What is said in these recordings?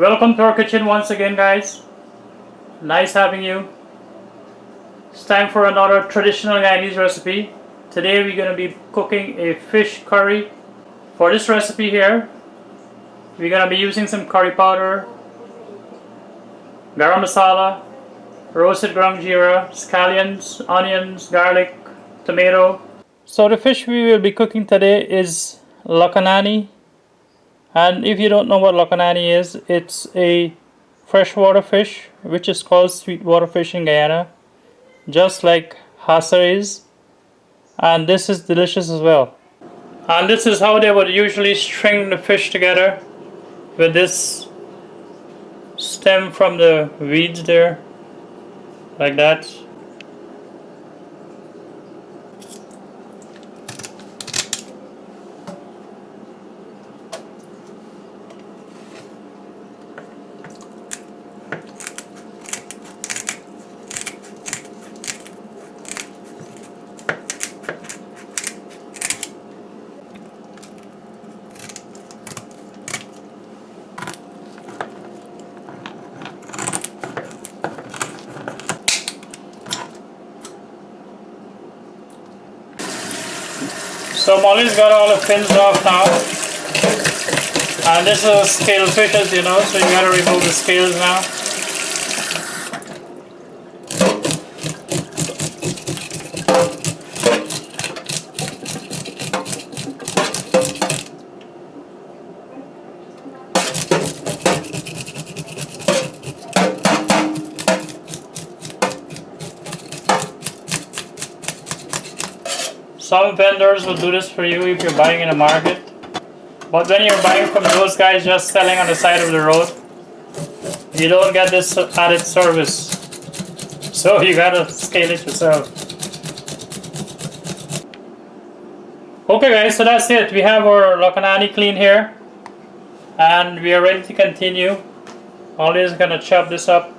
Welcome to our kitchen once again, guys. Nice having you. It's time for another traditional Guyanese recipe. Today we're going to be cooking a fish curry. For this recipe here, we're going to be using some curry powder, garam masala, roasted ground geera, scallions, onions, garlic, tomato. So the fish we will be cooking today is Lukanani. And if you don't know what Lukanani is, it's a freshwater fish which is called sweetwater fish in Guyana, just like hasa is. And this is delicious as well. And this is how they would usually string the fish together, with this stem from the weeds there, like that. So Molly's got all the fins off now, and this is a scale fish, as you know, so you gotta remove the scales now. Some vendors will do this for you if you're buying in a market, but when you're buying from those guys just selling on the side of the road, you don't get this added service, so you gotta scale it yourself. Okay guys, so that's it. We have our Lukanani clean here, and we are ready to continue. Always gonna chop this up.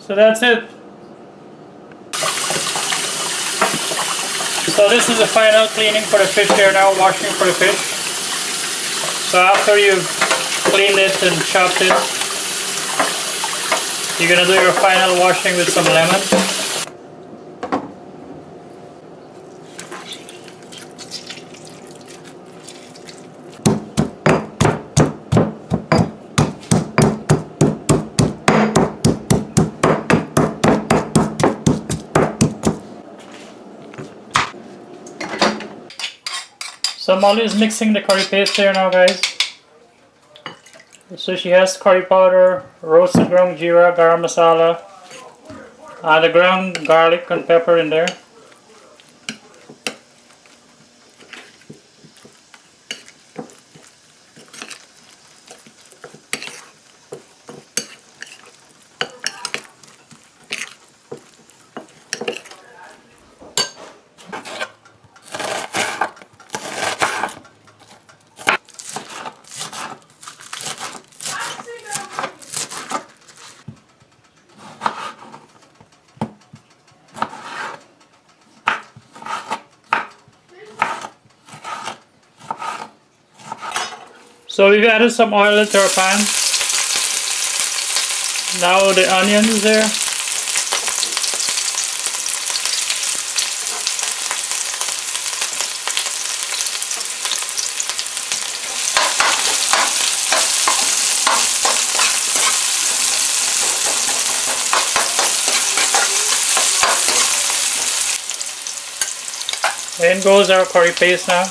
So that's it. So this is the final cleaning for the fish here now, washing for the fish. So after you've cleaned it and chopped it, you're gonna do your final washing with some lemon. So Molly is mixing the curry paste there now, guys. So she has curry powder, roasted ground geera, garam masala, and the ground garlic and pepper in there. So we've added some oil into our pan. Now the onions there. In goes our curry paste now.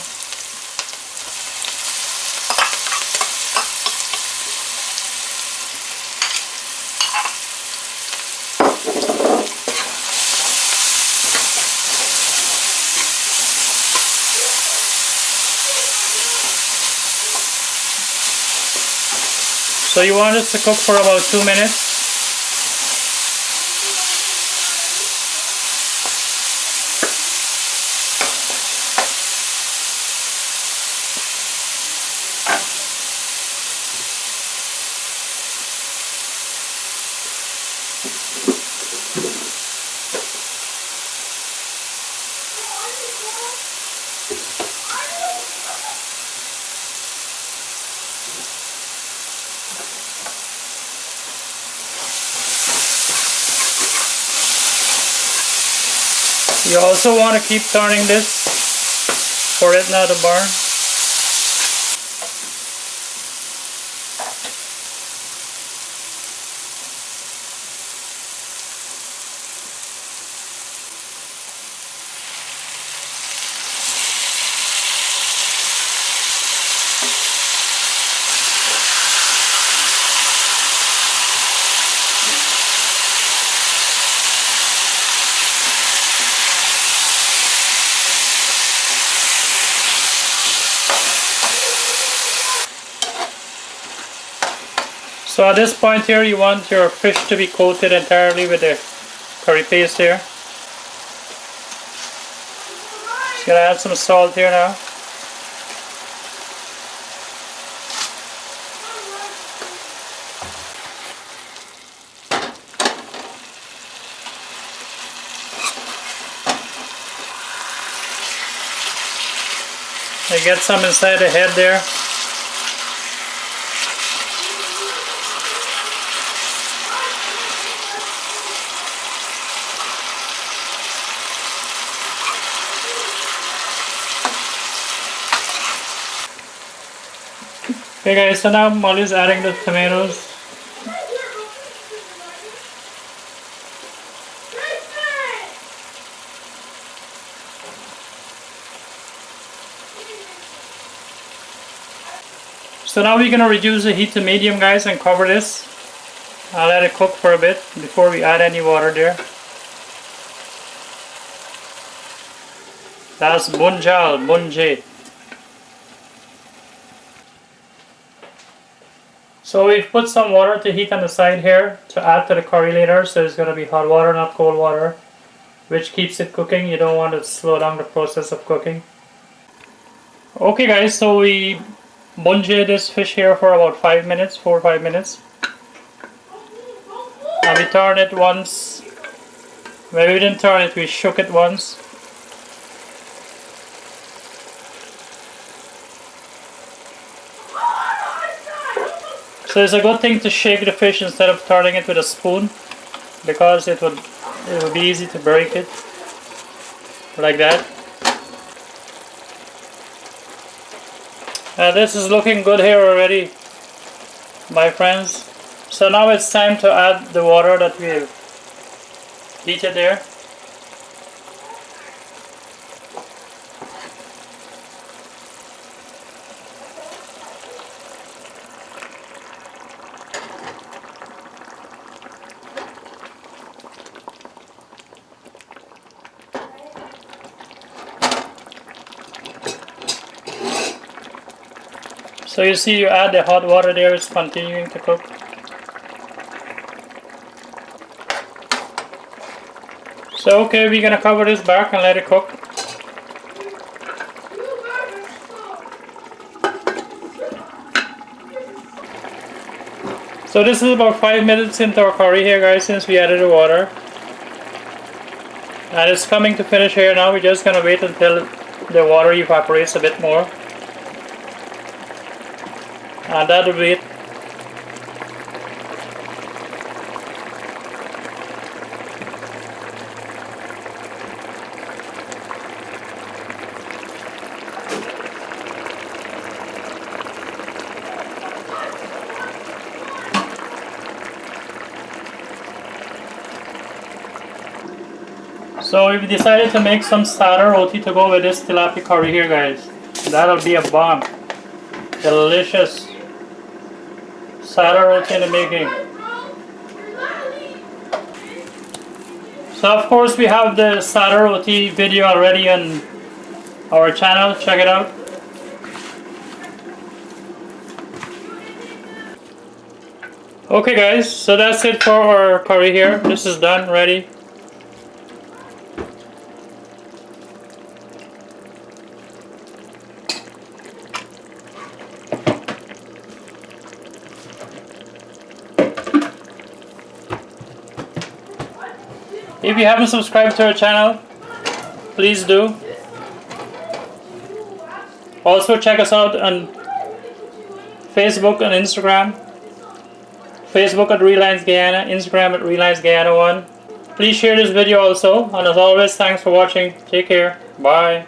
So you want this to cook for about 2 minutes. You also want to keep turning this for it not to burn. So at this point here, you want your fish to be coated entirely with the curry paste here. Just gonna add some salt here now. I get some inside the head there. Okay guys, so now Molly's adding the tomatoes. So now we're going to reduce the heat to medium, guys, and cover this. I'll let it cook for a bit before we add any water there. That's bunjal, bunje. So we've put some water to heat on the side here to add to the curry later. So it's going to be hot water, not cold water, which keeps it cooking. You don't want to slow down the process of cooking. Okay guys, so we bunje this fish here for about 5 minutes, 4 or 5 minutes. And we turn it once. Well, we didn't turn it, we shook it once. So it's a good thing to shake the fish instead of turning it with a spoon, because it would be easy to break it like that. This is looking good here already, my friends. So now it's time to add the water that we've heated there. So you see, you add the hot water there, it's continuing to cook. So okay, we're gonna cover this back and let it cook. So this is about 5 minutes into our curry here, guys, since we added the water. And it's coming to finish here now. We're just gonna wait until the water evaporates a bit more. And that'll be it. So we've decided to make some starter roti to go with this tilapia curry here, guys. That'll be a bomb. Delicious starter roti in the making. So of course we have the starter roti video already on our channel. Check it out. Okay guys, so that's it for our curry here. This is done, ready. If you haven't subscribed to our channel, please do. Also check us out on Facebook and Instagram. Facebook at Reliance Guyana, Instagram at Reliance Guyana 1. Please share this video also, and as always, thanks for watching. Take care. Bye.